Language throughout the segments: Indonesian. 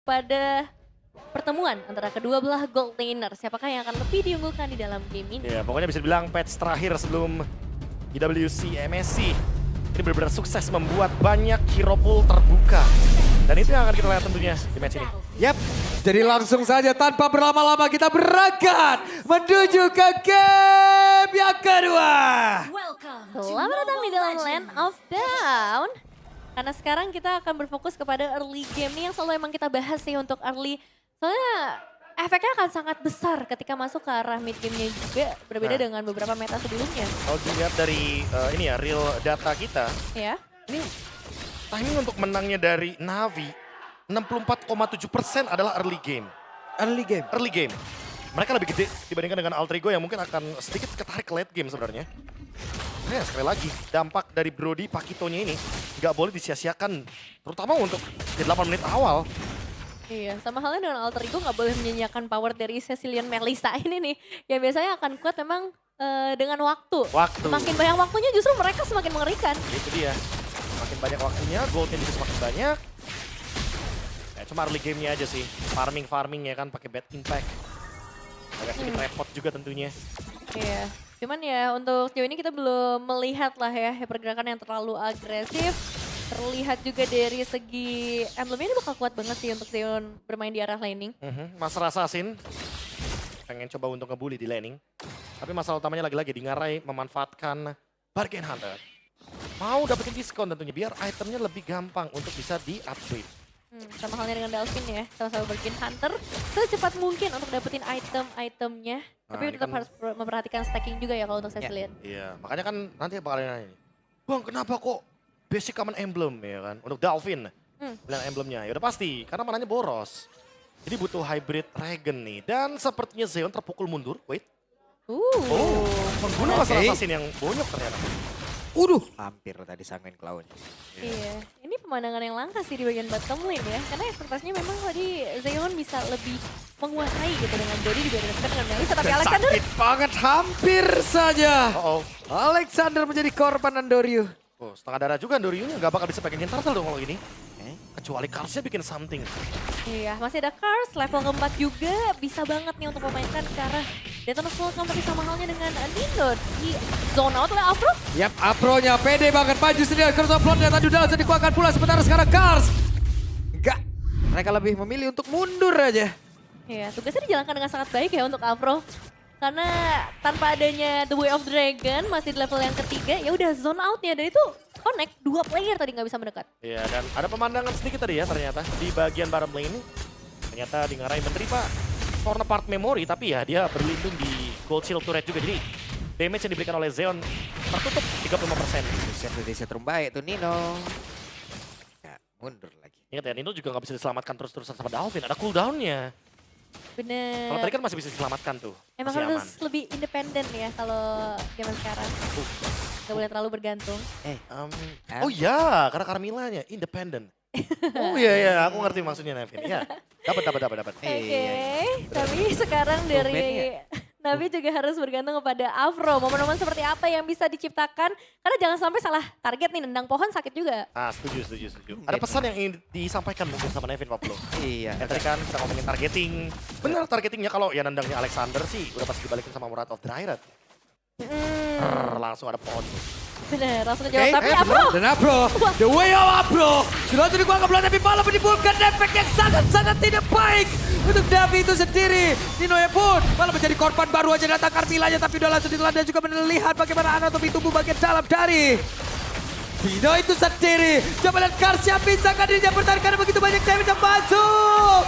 pada pertemuan antara kedua belah gold laner. Siapakah yang akan lebih diunggulkan di dalam game ini? Ya, pokoknya bisa dibilang patch terakhir sebelum IWC MSC. Ini benar-benar sukses membuat banyak hero pool terbuka. Dan itu yang akan kita lihat tentunya di match ini. Yap, jadi langsung saja tanpa berlama-lama kita berangkat menuju ke game yang kedua. Selamat datang di dalam Land of Dawn. Karena sekarang kita akan berfokus kepada early game nih yang selalu emang kita bahas sih untuk early. Soalnya efeknya akan sangat besar ketika masuk ke arah mid game-nya juga. Berbeda dengan beberapa meta sebelumnya. Kalau dilihat dari ini ya, real data kita. Ya. Ini timing untuk menangnya dari Navi 64,7% adalah early game. Early game. Early game. Mereka lebih gede dibandingkan dengan Alter Ego yang mungkin akan sedikit ketarik ke late game sebenarnya. Nah, sekali lagi, dampak dari Brody Pakitonya ini nggak boleh disia-siakan. Terutama untuk di 8 menit awal. Iya, sama halnya dengan Alter Ego nggak boleh menyanyiakan power dari Cecilian Melissa ini nih. Yang biasanya akan kuat memang dengan waktu. Semakin banyak waktunya justru mereka semakin mengerikan. Itu dia. Semakin banyak waktunya, goldnya juga semakin banyak. Ya, cuma early game-nya aja sih. Farming ya kan pakai bad impact. Agak sedikit repot juga tentunya. Iya, cuman ya untuk sejauh ini kita belum melihat lah ya pergerakan yang terlalu agresif. Terlihat juga dari segi emblemnya ini bakal kuat banget sih untuk Zeon bermain di arah laning. Mas Assassin pengen coba untuk ngebully di laning. Tapi masalah utamanya lagi-lagi di Ngarai memanfaatkan Bargain Hunter. Mau dapetin diskon tentunya biar itemnya lebih gampang untuk bisa di-upgrade. Sama halnya dengan Dalvin ya, sama-sama Bargain Hunter. Secepat mungkin untuk dapetin item-itemnya. Tapi tetap harus memperhatikan stacking juga ya kalau untuk Cecilian. Iya, makanya kan nanti bakal nanya, Bang kenapa kok basic common emblem ya kan? Untuk Dalvin, bilang emblemnya. Ya udah pasti, karena mananya boros. Jadi butuh hybrid Regen nih. Dan sepertinya Zeon terpukul mundur, wait. Pengguna Mas Assassin yang bonyok ternyata. Hampir tadi samain clown. Iya, ini pemandangan yang langka sih di bagian bottom lane ya. Karena ekspektasinya memang tadi Zeon bisa lebih menguasai gitu dengan Brody juga dengan Melissa. Tapi Alexander Sakit banget, hampir saja. Alexander menjadi korban Andoryu. Oh, setengah darah juga Andoryunya nggak bakal bisa pegangin turtle dong kalau gini. Kecuali Karsnya bikin something. iya, masih ada Kars, level keempat juga bisa banget nih untuk memainkan ke arah Detona's Welcome. Tapi sama halnya dengan Nino di zone out oleh Afro. Yap, Apronya pede banget maju sendiri. Curse of Blood-nya tadi udah langsung dikuatkan pula. Sementara sekarang Kars. Enggak, mereka lebih memilih untuk mundur aja. Iya, tugasnya dijalankan dengan sangat baik ya untuk Afro. Karena tanpa adanya The Way of Dragon masih di level yang ketiga, ya udah zone outnya dan itu connect, 2 player tadi nggak bisa mendekat. Iya, dan ada pemandangan sedikit tadi ya ternyata di bagian bottom lane. Ternyata di Ngarai menerima corner part memory, tapi ya dia berlindung di gold shield turret juga. Jadi damage yang diberikan oleh Zeon tertutup 35%. Set dari set terbaik tuh Nino. Ya, mundur lagi. Ingat ya, Nino juga nggak bisa diselamatkan terus-terusan sama Dalvin. Ada cooldown-nya. Bener. Kalau tadi kan masih bisa diselamatkan tuh. Emang masih harus lebih independen ya kalau zaman sekarang. Gak boleh terlalu bergantung. Oh iya, karena Carmilla-nya independent. Oh iya, aku ngerti maksudnya Nevin. Iya, dapat. Oke, tapi sekarang dari Navi juga harus bergantung kepada Afro. Momen-momen seperti apa yang bisa diciptakan. Karena jangan sampai salah target nih, nendang pohon sakit juga. Ah, setuju. Ada pesan yang ingin disampaikan mungkin sama Nevin Pablo. Iya. Ya, tadi kan kita ngomongin targeting. Benar targetingnya kalau ya nendangnya Alexander sih udah pasti dibalikin sama Murad of Dryad. Langsung ada pohon. Bener, langsung dijawab. Tapi Afro. Dan Afro, the way of Afro. Sudah langsung dikuatkan bola tapi malah menimbulkan efek yang sangat-sangat tidak baik. Untuk Navi itu sendiri. Nino ya pun malah menjadi korban baru aja datang Carmilla-nya. Tapi udah langsung ditelan dan juga melihat bagaimana anatomi tubuh bagian dalam dari Nino itu sendiri. Coba lihat Karsnya bisa kan dirinya bertahan karena begitu banyak damage yang masuk.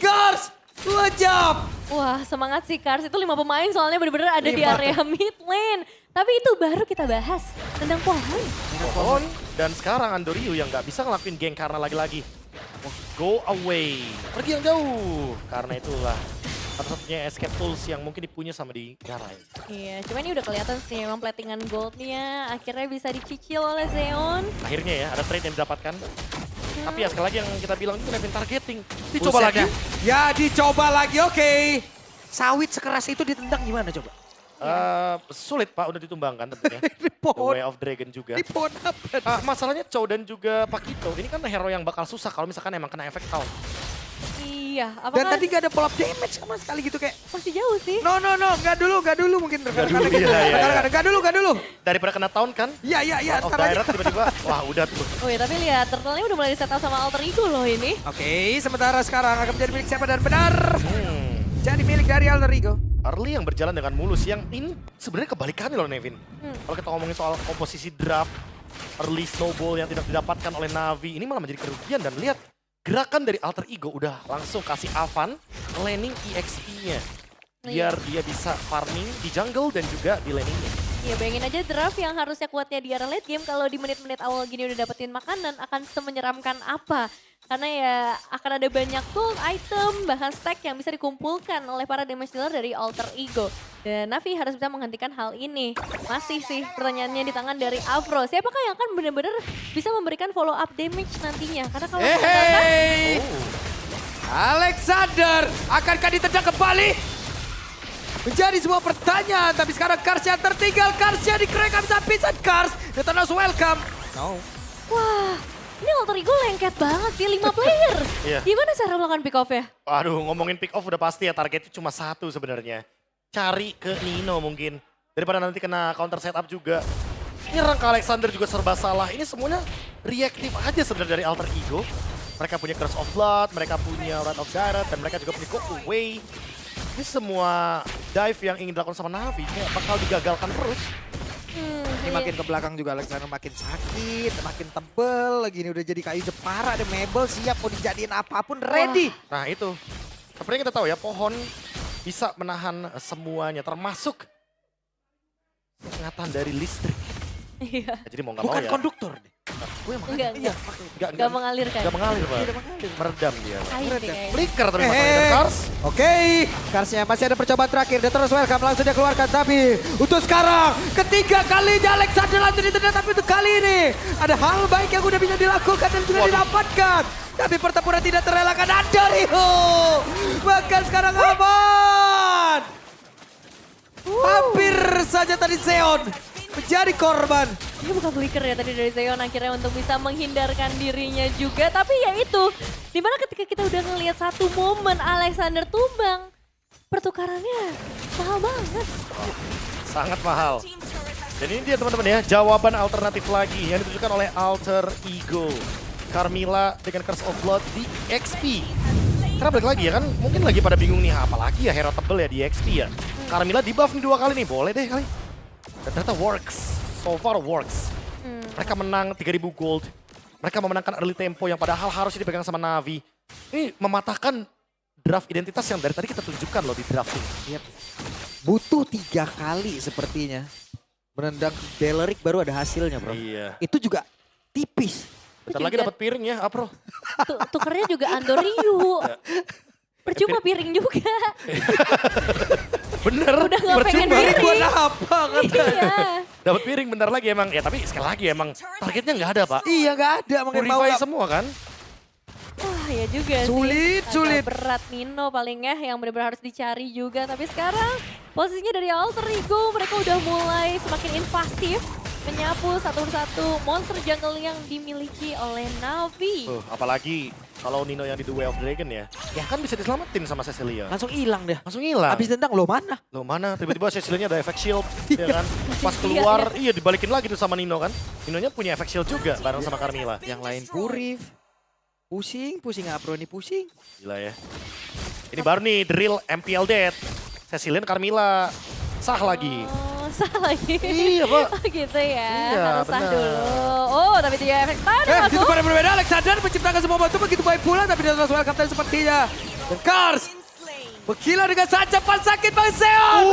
Kars, 2 jam. Wah, semangat sih Kars. Itu 5 pemain soalnya bener-bener ada di 5. area mid lane. Tapi itu baru kita bahas tentang pohon. Dan sekarang Andoryu yang nggak bisa ngelakuin geng karena lagi-lagi go away. Pergi yang jauh. Karena itulah satu-satunya escape tools yang mungkin dipunya sama di Ngarai. Iya, cuman ini udah kelihatan sih memang platingan goldnya akhirnya bisa dicicil oleh Zeon. Akhirnya ya, ada trade yang didapatkan. Tapi ya sekali lagi yang kita bilang itu Nevin targeting. Dicoba lagi. Ya dicoba lagi, oke. Sawit sekeras itu ditendang gimana coba? Sulit Pak, udah ditumbangkan tentunya. The Pohon. Way of Dragon juga. Di pohon apa? Masalahnya Chow dan juga Pakito, ini kan hero yang bakal susah kalau misalkan emang kena efek taunt. Iya, Dan apakah tadi gak ada pull up damage sama sekali gitu kayak. masih jauh sih? No, gak dulu mungkin rekan-rekan. dulu, iya. Gak dulu. Daripada kena tahun kan? Iya, Of ntar aja. direct tiba-tiba, wah udah tuh. Oh ya, tapi lihat turtle-nya udah mulai di-setup sama alter ego loh ini. Oke, sementara sekarang akan menjadi milik siapa dan benar. Jadi milik dari Alter Ego. Early yang berjalan dengan mulus, yang ini sebenarnya kebalikannya loh Nevin. Kalau kita ngomongin soal komposisi draft, early snowball yang tidak didapatkan oleh Navi, ini malah menjadi kerugian. Dan lihat, gerakan dari Alter Ego udah langsung kasih Avan laning EXP-nya. Biar dia bisa farming di jungle dan juga di laningnya. Ya bayangin aja draft yang harusnya kuatnya di arah late game, kalau di menit-menit awal gini udah dapetin makanan akan semenyeramkan apa. Karena ya akan ada banyak tool, item, bahkan stack yang bisa dikumpulkan oleh para damage dealer dari Alter Ego. Dan Navi harus bisa menghentikan hal ini. Masih sih pertanyaannya di tangan dari Afro. Siapakah yang akan benar-benar bisa memberikan follow up damage nantinya? Karena kalau Hey, Alexander, akankah ditendang kembali? Menjadi sebuah pertanyaan, tapi sekarang Karsnya tertinggal. Karsnya di-crack bisa pisan Kars. Eternals welcome. No. wah, ini Alter Ego lengket banget sih, 5 player. Iya. Gimana cara melakukan pick off-nya? Waduh, ngomongin pick off udah pasti ya, targetnya cuma satu sebenarnya. Cari ke Nino mungkin. Daripada nanti kena counter setup juga. Nyerang ke Alexander juga serba salah. Ini semuanya reaktif aja sebenarnya dari Alter Ego. Mereka punya Curse of Blood, mereka punya Wrath of Gyarados, dan mereka juga punya Go Away. Ini semua dive yang ingin dilakukan sama Navi kayak bakal digagalkan terus. Ini makin ke belakang juga Alexander makin sakit, makin tebel. Lagi ini udah jadi kayu jepara, ada Mabel siap mau dijadiin apapun ready. Nah itu, seperti yang kita tahu ya, pohon bisa menahan semuanya termasuk sengatan dari listrik. Iya. Jadi mau nggak mau Bukan ya. konduktor deh. Gue emang Enggak, iya, Gak mengalirkan. Gak mengalir, Pak. Tidak mengalir. Meredam dia. Air deh kayaknya. Flicker tapi masalahnya dan Kars. Oke, Karsnya masih ada percobaan terakhir. Dia terus welcome, langsung dia keluarkan. Tapi untuk sekarang, ketiga kalinya Alexander langsung ditendang. Tapi untuk kali ini, ada hal baik yang udah bisa dilakukan dan juga didapatkan. Tapi pertempuran tidak terelakkan. Ada Rio. Bahkan sekarang aman. Hampir saja tadi Zeon menjadi korban. Ini bukan flicker ya tadi dari Zeon akhirnya untuk bisa menghindarkan dirinya juga. Tapi ya itu, dimana ketika kita udah ngelihat satu momen Alexander tumbang, pertukarannya mahal banget. Sangat mahal. Dan ini dia teman-teman ya, jawaban alternatif lagi yang ditujukan oleh Alter Ego. Carmilla dengan Curse of Blood di XP. Karena balik lagi ya kan, mungkin lagi pada bingung nih, apalagi ya hero tebel ya di XP ya. Carmilla di buff nih 2 kali nih, boleh deh kali. Dan ternyata works, so far works. Mereka menang 3000 gold. Mereka memenangkan early tempo yang padahal harusnya dipegang sama Navi. Ini mematahkan draft identitas yang dari tadi kita tunjukkan loh di drafting. Yep. Butuh 3 kali sepertinya. Menendang Deleric baru ada hasilnya bro. Iya. Itu juga tipis. Bentar lagi dapat piring ya, April. Tukernya juga Andoryu. Percuma piring juga. Bener, Udah gak pengen percuma. piring. Buat apa katanya? Iya. Dapat piring bentar lagi emang. Ya tapi sekali lagi emang targetnya nggak ada Pak. Iya nggak ada. Makanya mau Purify semua kan. Wah ya juga Sulit, sih. sulit. Agak berat Nino paling ya yang benar-benar harus dicari juga. Tapi sekarang posisinya dari Alter Ego mereka udah mulai semakin invasif. Menyapu satu persatu monster jungle yang dimiliki oleh Navi. Apalagi kalau Nino yang di The Way of Dragon ya. Ya kan bisa diselamatin sama Cecilia. langsung hilang deh. Langsung hilang. Habis tendang lo mana? Loh mana tiba-tiba Cecilia ada efek shield ya kan. Pas keluar iya dibalikin lagi tuh sama Nino kan. Ninonya punya efek shield juga bareng sama Carmilla. Yang lain Purif. Pusing Apro ini pusing. Gila ya. Ini baru nih drill MPL Dead. Cecilia Carmilla sah lagi. Oh, sah lagi. Iya, Pak. Oh gitu ya, Iya, harus sah benar. dulu. Oh, tapi dia efek tadi Di masuk. tempat yang berbeda Alexander menciptakan semua batu begitu baik pula. Tapi dia terus welcome tadi sepertinya. Dan Kars. Berkilau dengan sancapan sakit Bang Zeon.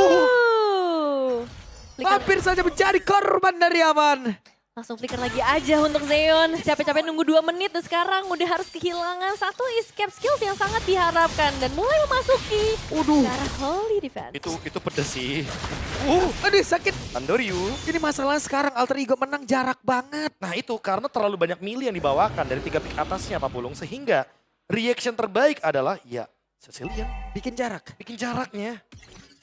Flicker. Hampir saja menjadi korban dari Aman. Langsung flicker lagi aja untuk Zeon. Capek-capek nunggu 2 menit dan sekarang udah harus kehilangan satu escape skills yang sangat diharapkan. Dan mulai memasuki Waduh. ke arah Holy Defense. Itu pedes sih. Aduh sakit. Andoryu. Ini masalah sekarang Alter Ego menang jarak banget. Nah itu karena terlalu banyak milih yang dibawakan dari 3 pick atasnya Pak Pulung. Sehingga reaction terbaik adalah ya Cecilia Bikin jarak. bikin jaraknya.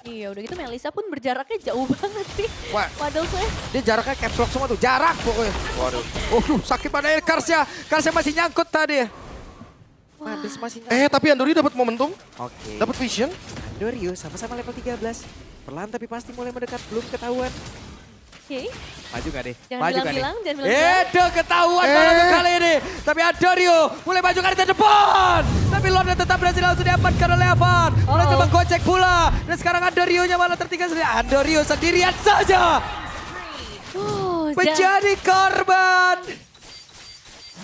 Iya udah gitu Melissa pun berjaraknya jauh banget sih. Wah. Waduh saya. Dia jaraknya caps lock semua tuh. Jarak pokoknya. Waduh. Sakit pada Karsnya. Karsnya masih nyangkut tadi. Madness masih nggak. Tapi Andorio dapat momentum, Oke. dapat vision. Andorio sama-sama level 13. Perlahan tapi pasti mulai mendekat, belum ketahuan. Oke, Maju gak deh? jangan Maju gak nih? bilang-bilang, jangan bilang-bilang. Edo ketahuan malam kali ini. Tapi Andorio mulai maju ke arah depan. Tapi Lordnya tetap berhasil langsung diamankan oleh Avan. Mulai coba gocek pula. Dan sekarang Andorionya malah tertinggal sendiri. Andorio sendirian saja. Menjadi korban.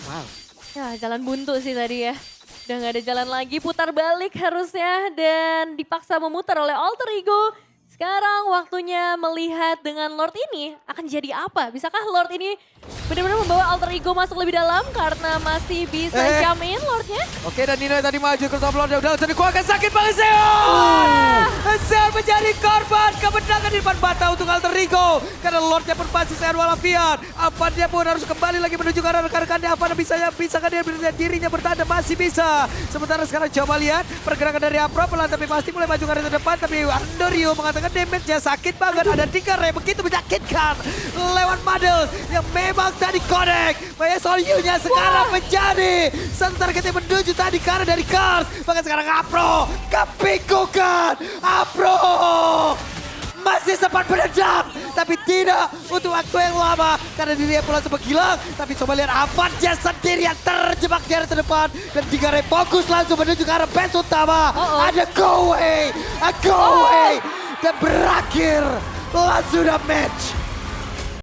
Wow. Ya, jalan buntu sih tadi ya. Udah gak ada jalan lagi, putar balik harusnya. Dan dipaksa memutar oleh Alter Ego. Sekarang waktunya melihat dengan Lord ini akan jadi apa. Bisakah Lord ini benar-benar membawa Alter Ego masuk lebih dalam karena masih bisa jump in Lordnya? Oke, dan Nino yang tadi maju ke top Lord. Udah dikuatkan sakit banget Zeon. Zeon menjadi korban kemenangan di depan bata untuk Alter Ego. Karena Lordnya pun pasti sehat walafiat. Apa dia pun harus kembali lagi menuju ke arah rekan-rekannya. Apa bisakah dia dirinya bertanda? Masih bisa. Sementara sekarang coba lihat pergerakan dari Apro pelan tapi pasti mulai maju ke arah depan. Tapi Andorio mengatakan damage-nya sakit banget. Ada 3 ray begitu menyakitkan lewat Madel yang memang tadi connect. Banyak Solyu-nya sekarang menjadi sementara kita menuju tadi ke arah dari Cars. Bahkan sekarang Apro kebingungan. Apro masih sempat menendang, tapi tidak untuk waktu yang lama karena dirinya pula sempat hilang. Tapi coba lihat Avan dia sendiri yang terjebak di arah depan dan 3 ray fokus langsung menuju ke arah base utama. Ada go away, dan berakhir langsung match.